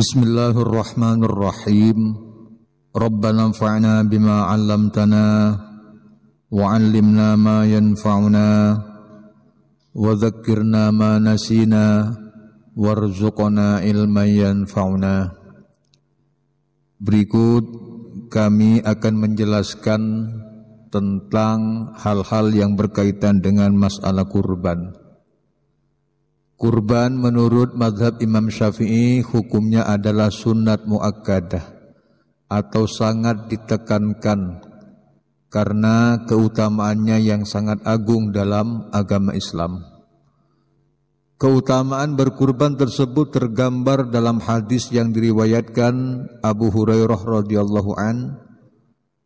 Bismillahirrahmanirrahim. Rabbana anfa'na bima 'allamtana wa 'allimna ma yanfa'una wa dzakkirna ma nasina warzuqna ilman yanfa'una. Berikut kami akan menjelaskan tentang hal-hal yang berkaitan dengan masalah kurban. Kurban menurut mazhab Imam Syafi'i hukumnya adalah sunnat muakkadah atau sangat ditekankan karena keutamaannya yang sangat agung dalam agama Islam. Keutamaan berkurban tersebut tergambar dalam hadis yang diriwayatkan Abu Hurairah radhiyallahu an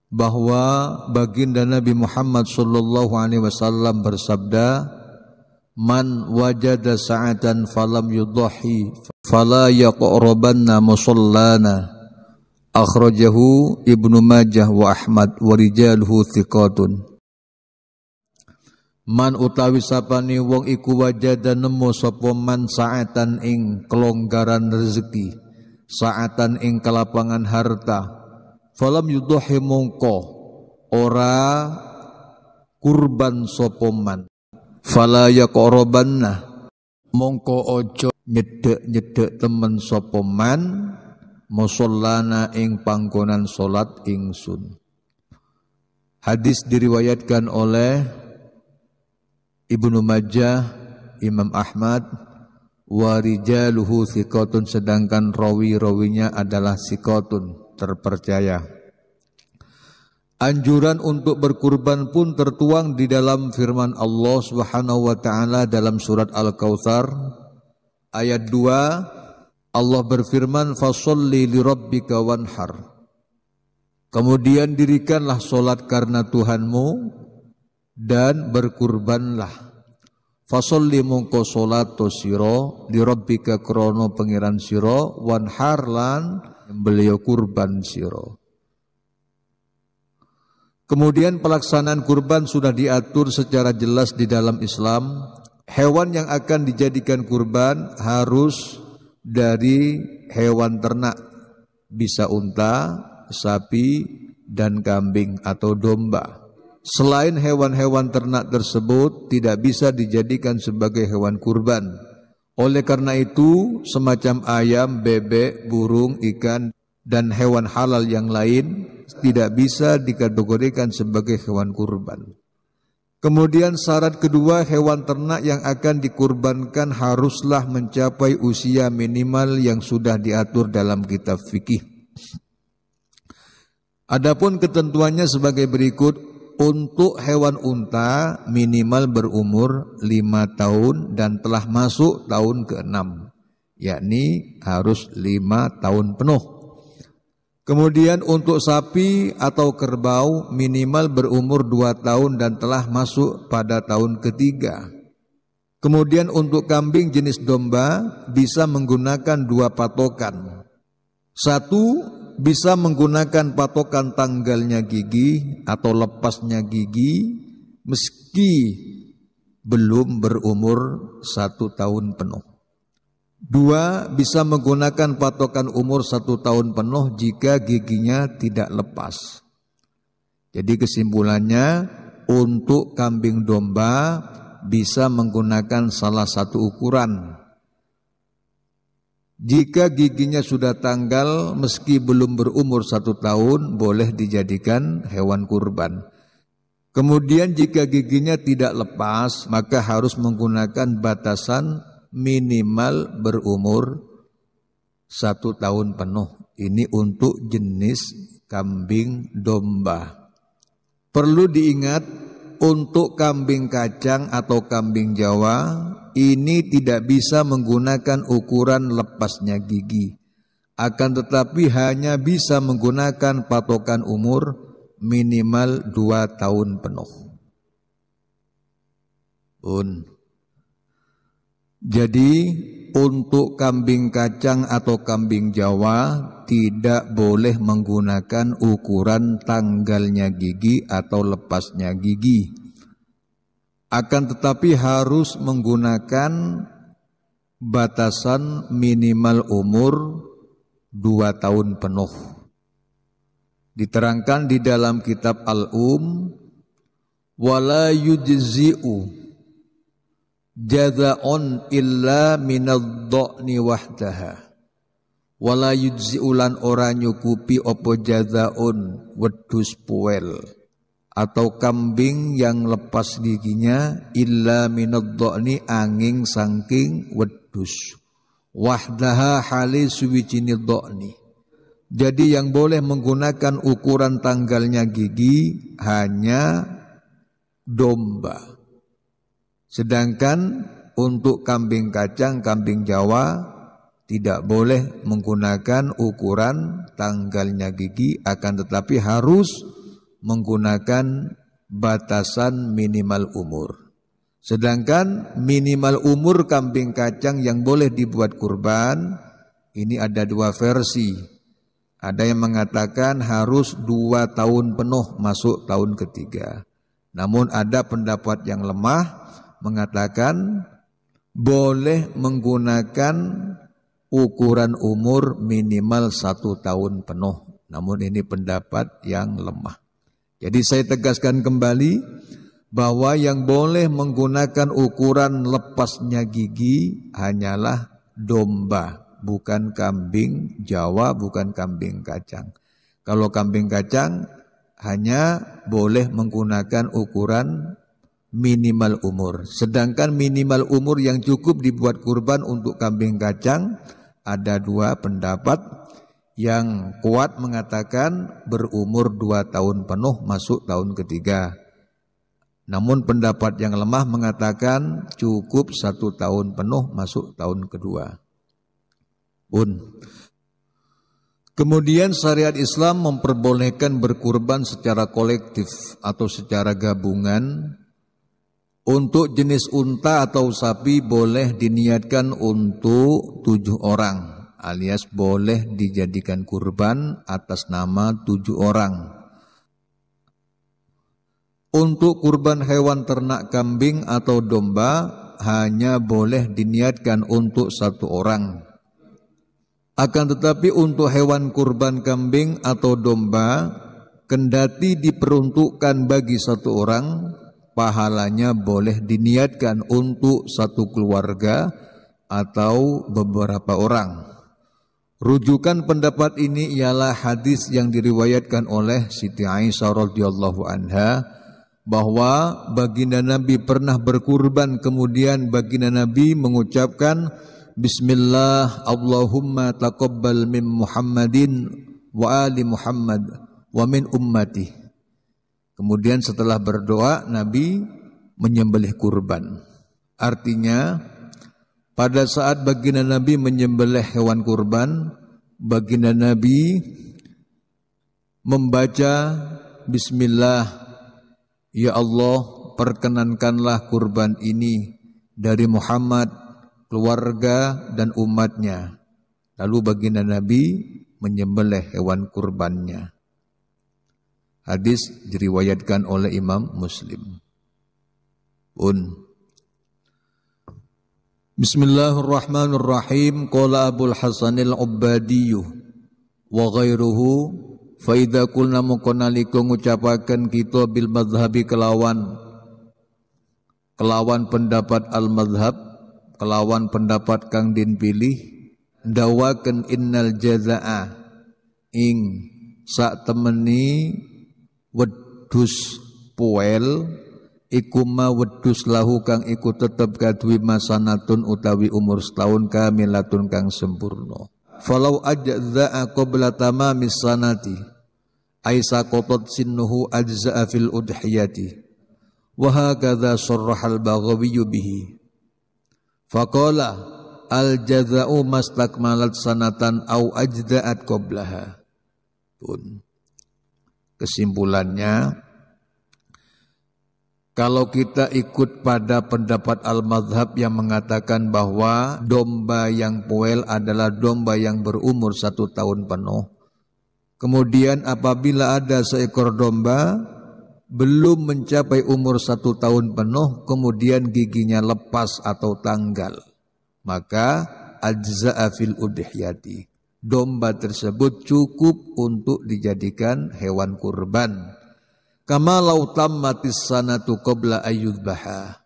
bahwa baginda Nabi Muhammad sallallahu alaihi wasallam bersabda, "Man wajada sa'atan falam yudhahi fala yaqrabanna musallana." Akhrajahu Ibnu Majah wa Ahmad wa rijaluhu thiqatun. Man utawi sapane wong iku wajada nemu sapa man sa'atan ing kelonggaran rezeki, sa'atan ing kelapangan harta, falam yudhahi mongko ora kurban sapa man. Fala yaqrabanna mongko ojo nyedek-nyedek temen sapa man musallana ing panggonan salat ingsun. Hadis diriwayatkan oleh Ibnu Majah, Imam Ahmad wa rijaluhu thiqatun, sedangkan rawi-rawinya adalah thiqatun, terpercaya. Anjuran untuk berkurban pun tertuang di dalam firman Allah Subhanahu wa taala dalam surat Al-Kautsar ayat 2. Allah berfirman, "Fasholli lirabbika wanhar." Kemudian dirikanlah solat karena Tuhanmu dan berkurbanlah. Fasholli mongko solat to sira lirabbika krono pangeran sira, wanhar lan beliau kurban sira. Kemudian pelaksanaan kurban sudah diatur secara jelas di dalam Islam. Hewan yang akan dijadikan kurban harus dari hewan ternak, bisa unta, sapi, dan kambing atau domba. Selain hewan-hewan ternak tersebut tidak bisa dijadikan sebagai hewan kurban. Oleh karena itu, semacam ayam, bebek, burung, ikan, dan hewan halal yang lain tidak bisa dikategorikan sebagai hewan kurban. Kemudian syarat kedua, hewan ternak yang akan dikurbankan haruslah mencapai usia minimal yang sudah diatur dalam kitab fikih. Adapun ketentuannya sebagai berikut. Untuk hewan unta minimal berumur 5 tahun dan telah masuk tahun ke-6, yakni harus 5 tahun penuh. Kemudian untuk sapi atau kerbau minimal berumur 2 tahun dan telah masuk pada tahun ketiga. Kemudian untuk kambing jenis domba bisa menggunakan 2 patokan. Satu, bisa menggunakan patokan tanggalnya gigi atau lepasnya gigi meski belum berumur 1 tahun penuh. 2, bisa menggunakan patokan umur 1 tahun penuh jika giginya tidak lepas. Jadi kesimpulannya, untuk kambing domba bisa menggunakan salah satu ukuran. Jika giginya sudah tanggal meski belum berumur 1 tahun, boleh dijadikan hewan kurban. Kemudian jika giginya tidak lepas, maka harus menggunakan batasan minimal berumur 1 tahun penuh. Ini untuk jenis kambing domba. Perlu diingat, untuk kambing kacang atau kambing Jawa ini tidak bisa menggunakan ukuran lepasnya gigi. Akan tetapi hanya bisa menggunakan patokan umur minimal 2 tahun penuh. Jadi untuk kambing kacang atau kambing Jawa tidak boleh menggunakan ukuran tanggalnya gigi atau lepasnya gigi. Akan tetapi harus menggunakan batasan minimal umur 2 tahun penuh. Diterangkan di dalam kitab wala yujzi'u jaza'un illa minadh-dha'ni wahdaha. Wala yujzi'u lan ora nyukupi opo jaza'un wedhus puel atau kambing yang lepas giginya illa minadh-dha'ni angin saking wedhus. Wahdaha hali suwijine dha'ni. Jadi yang boleh menggunakan ukuran tanggalnya gigi hanya domba. Sedangkan untuk kambing kacang, kambing Jawa tidak boleh menggunakan ukuran tanggalnya gigi, akan tetapi harus menggunakan batasan minimal umur. Sedangkan minimal umur kambing kacang yang boleh dibuat kurban, ini ada 2 versi. Ada yang mengatakan harus 2 tahun penuh masuk tahun ketiga. Namun ada pendapat yang lemah mengatakan boleh menggunakan ukuran umur minimal 1 tahun penuh. Namun ini pendapat yang lemah. Jadi saya tegaskan kembali bahwa yang boleh menggunakan ukuran lepasnya gigi hanyalah domba. Bukan kambing Jawa, bukan kambing kacang. Kalau kambing kacang hanya boleh menggunakan ukuran minimal umur. Sedangkan minimal umur yang cukup dibuat kurban untuk kambing kacang ada 2 pendapat. Yang kuat mengatakan berumur 2 tahun penuh masuk tahun ketiga. Namun pendapat yang lemah mengatakan cukup 1 tahun penuh masuk tahun kedua. Kemudian syariat Islam memperbolehkan berkurban secara kolektif atau secara gabungan. Untuk jenis unta atau sapi boleh diniatkan untuk 7 orang, alias boleh dijadikan kurban atas nama 7 orang. Untuk kurban hewan ternak kambing atau domba hanya boleh diniatkan untuk 1 orang. Akan tetapi untuk hewan kurban kambing atau domba, kendati diperuntukkan bagi 1 orang, pahalanya boleh diniatkan untuk 1 keluarga atau beberapa orang. Rujukan pendapat ini ialah hadis yang diriwayatkan oleh Siti Aisyah radhiyallahu anha bahwa baginda Nabi pernah berkurban, kemudian baginda Nabi mengucapkan Bismillah Allahumma taqabbal min Muhammadin wa ali Muhammad wa min ummati. Kemudian setelah berdoa Nabi menyembelih kurban. Artinya pada saat baginda Nabi menyembelih hewan kurban, baginda Nabi membaca Bismillah, ya Allah perkenankanlah kurban ini dari Muhammad, keluarga dan umatnya. Lalu baginda Nabi menyembelih hewan kurbannya. Hadis diriwayatkan oleh Imam Muslim. Bismillahirrahmanirrahim. Qala Abul Hasanil Ubbadiyyu wa ghairuhu fa idza qulna muqannaliku ngucapaken kita bil madhhabi kelawan pendapat al-madhhab, kelawan pendapat kang din pilih, dawaken innal jazaa ing sak temeni wedhus puel iku ma wedhus lahu kang iku tetep kadwi masanatun utawi umur setahun kamilatun kang sempurna. Falau ajza'a qabla tamamis sanati aisa qatat sinnuhu ajza'a fil udhiyati wa hakadha sarrahal Baghawi bihi. Faqala al-jaza'u mastakmalat sanatan au ajda'at qablaha. Kesimpulannya, kalau kita ikut pada pendapat al-madhhab yang mengatakan bahwa domba yang poel adalah domba yang berumur 1 tahun penuh, kemudian apabila ada seekor domba belum mencapai umur 1 tahun penuh, kemudian giginya lepas atau tanggal, maka ajza'a fil udhiyati, domba tersebut cukup untuk dijadikan hewan kurban. Kama law tammatis sanatu qabla ayyudbaha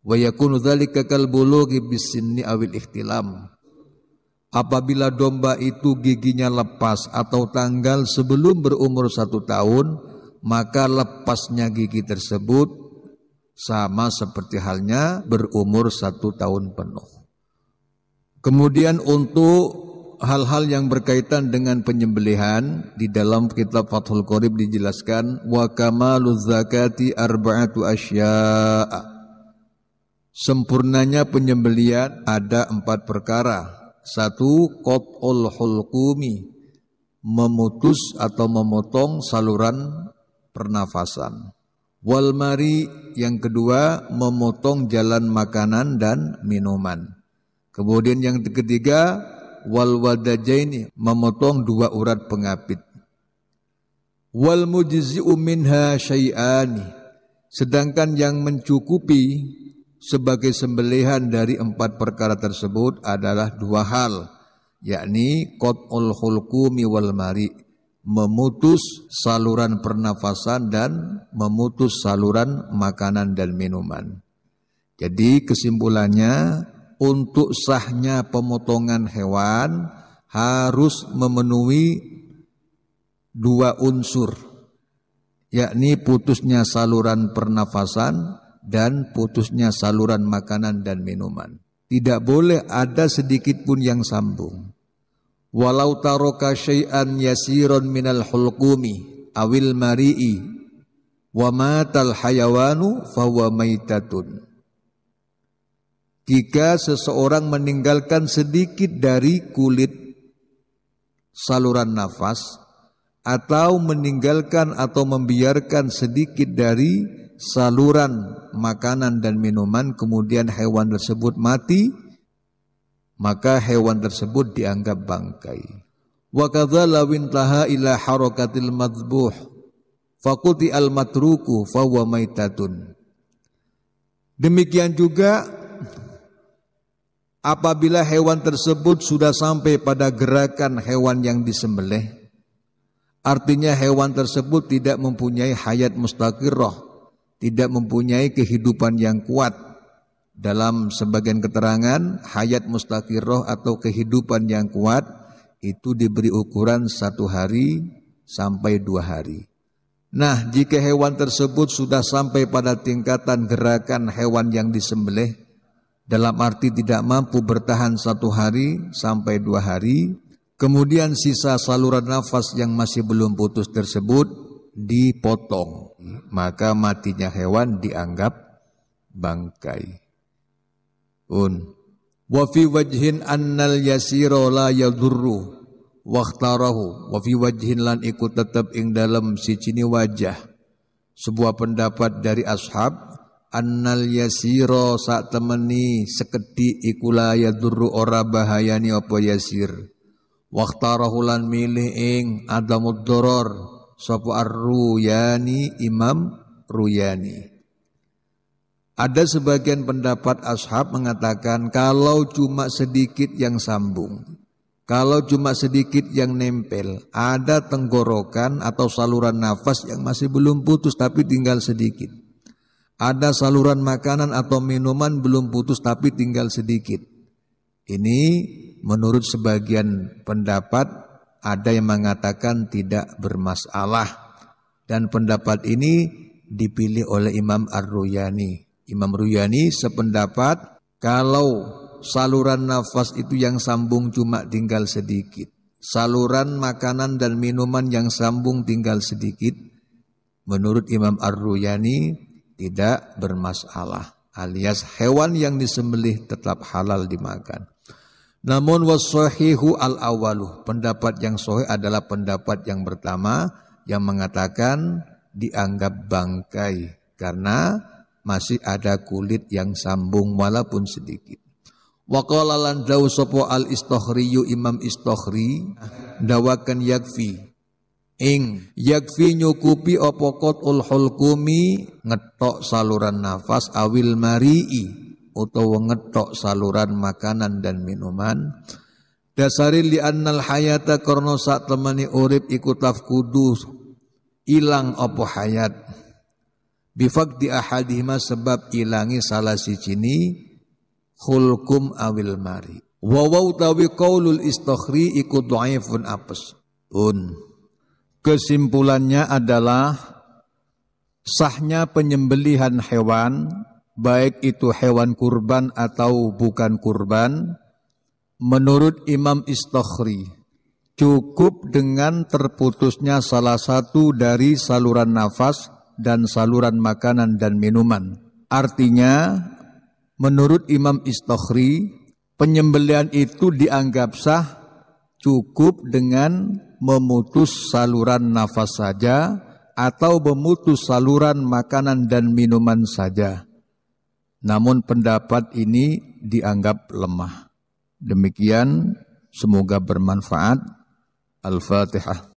wa yakunu dzalika kal bulughi bisinni awil ihtilam. Apabila domba itu giginya lepas atau tanggal sebelum berumur 1 tahun, maka lepasnya gigi tersebut sama seperti halnya berumur 1 tahun penuh. Kemudian untuk hal-hal yang berkaitan dengan penyembelihan, di dalam kitab Fathul Qorib dijelaskan wa kamaluz zakati arba'atu asya'a. Sempurnanya penyembelihan ada 4 perkara. 1, qat'ul hulqumi, memutus atau memotong saluran pernafasan. Wal mari, yang kedua memotong jalan makanan dan minuman. Kemudian yang ketiga wal wadajaini, memotong 2 urat pengapit. Wal mujzi'u minha syai'ani, sedangkan yang mencukupi sebagai sembelihan dari 4 perkara tersebut adalah 2 hal, yakni qat'ul hulqumi wal mari, memutus saluran pernafasan dan memutus saluran makanan dan minuman. Jadi kesimpulannya, untuk sahnya pemotongan hewan harus memenuhi 2 unsur, yakni putusnya saluran pernafasan dan putusnya saluran makanan dan minuman. Tidak boleh ada sedikit pun yang sambung. Walau taraka syai'an yasiron minal hulqumi awil mari'i wa matal hayawanu fahuwa maitatun. Jika seseorang meninggalkan sedikit dari kulit saluran nafas atau meninggalkan atau membiarkan sedikit dari saluran makanan dan minuman, kemudian hewan tersebut mati, maka hewan tersebut dianggap bangkai. Wa kadza law intaha ila harakatil madhbuh faquti al matruku fa huwa maitatun. Demikian juga apabila hewan tersebut sudah sampai pada gerakan hewan yang disembelih, artinya hewan tersebut tidak mempunyai hayat mustaqirrah, tidak mempunyai kehidupan yang kuat. Dalam sebagian keterangan, hayat mustaqirrah atau kehidupan yang kuat itu diberi ukuran 1 hari sampai 2 hari. Nah, jika hewan tersebut sudah sampai pada tingkatan gerakan hewan yang disembelih, dalam arti tidak mampu bertahan 1 hari sampai 2 hari, kemudian sisa saluran nafas yang masih belum putus tersebut dipotong, maka matinya hewan dianggap bangkai. Wa fi wajhin annal yasira la yadurru waqtarahu wa fi wajhin lan ikut tetap ing dalam sicini wajah sebuah pendapat dari ashab, annal yasira sak temeni sekedhik iku la yadurru ora bahayani apa yasir, waqtarahu lan milih ing adamud doror sapa ar-Ruyani, Imam Ruyani. Ada sebagian pendapat ashab mengatakan kalau cuma sedikit yang sambung, kalau cuma sedikit yang nempel, ada tenggorokan atau saluran nafas yang masih belum putus tapi tinggal sedikit, ada saluran makanan atau minuman belum putus tapi tinggal sedikit, ini menurut sebagian pendapat ada yang mengatakan tidak bermasalah, dan pendapat ini dipilih oleh Imam Ar-Ruyani. Imam Ruyani sependapat kalau saluran nafas itu yang sambung cuma tinggal sedikit, saluran makanan dan minuman yang sambung tinggal sedikit, menurut Imam Ar-Ruyani tidak bermasalah, alias hewan yang disembelih tetap halal dimakan. Namun was-shahihu al-awalu, pendapat yang sahih adalah pendapat yang pertama yang mengatakan dianggap bangkai karena masih ada kulit yang sambung walaupun sedikit. Wa qala lan dawu sapa al-Istokhriyu, Imam Istokhri dawakan yakfi ing yakfi nyukupi apa qatul hulqumi, ngetok saluran nafas, awil mari'i utawa ngetok saluran makanan dan minuman, Dasari li annal hayata karena sak temani urip iku tafkudu ilang apa hayat. Bifaqdi ahadihima sebab ilangi salah sijini khulkum awil mari. Wa utawi qaulul istakhri iku dhaifun apes. Kesimpulannya adalah sahnya penyembelihan hewan, baik itu hewan kurban atau bukan kurban, menurut Imam Istakhri cukup dengan terputusnya salah satu dari saluran nafas dan saluran makanan dan minuman. Artinya menurut Imam Istakhri penyembelihan itu dianggap sah cukup dengan memutus saluran nafas saja atau memutus saluran makanan dan minuman saja. Namun pendapat ini dianggap lemah. Demikian, semoga bermanfaat. Al-Fatihah.